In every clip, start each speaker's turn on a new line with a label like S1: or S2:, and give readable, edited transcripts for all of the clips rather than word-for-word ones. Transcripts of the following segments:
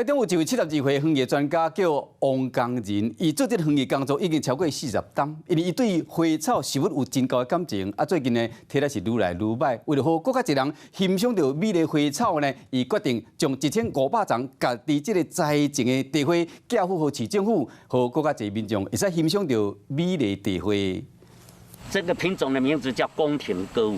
S1: 台中有一位72岁园艺专家叫王江仁，伊做这园艺工作已经超过40担，因为伊对花草事物有真高的感情。最近呢，体力是愈来愈歹。为了好更加一人欣赏到美丽花草呢，伊决定将1500丛家己这个栽种的地花寄付给市政府，和更加侪民众会使欣赏到美丽地花。
S2: 这个品种的名字叫宫廷歌舞，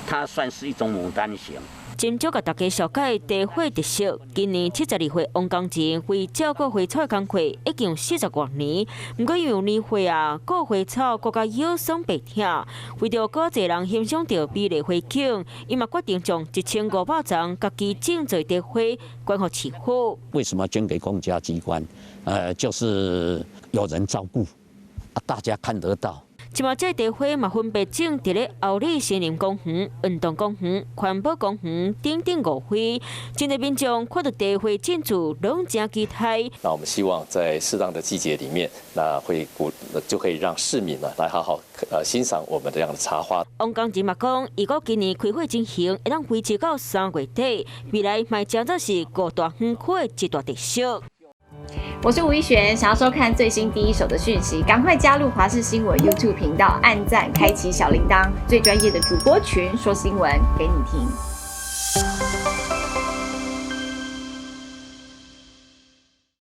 S2: 它算是一种牡丹型。
S3: 真少甲大家小解地花特色。今年72岁王江仁为照顾花草的工作已经有40多年，不过因为年岁顾花草更加腰酸背痛，为着更侪人欣赏到美丽花景，伊嘛决定将1500丛家己种做地花捐给市府。
S4: 为什么捐给公家机关？就是有人照顾，大家看得到。
S3: 即马这地花嘛分别种伫咧后里森林公园、运动公园、环保公园等等5花，真侪民众看到地花种植，拢真期待。
S5: 那我们希望在适当的季节里面，就可以让市民呢来好好欣赏我们这样的插花。
S3: 王江仁嘛讲，如果今年开花进行，会当维持到3月底，未来嘛真正是五大园区的一大特色。
S6: 我是吴一璇，想要收看最新第一手的讯息，赶快加入华视新闻 YouTube 频道，按赞，开启小铃铛，最专业的主播群说新闻给你听。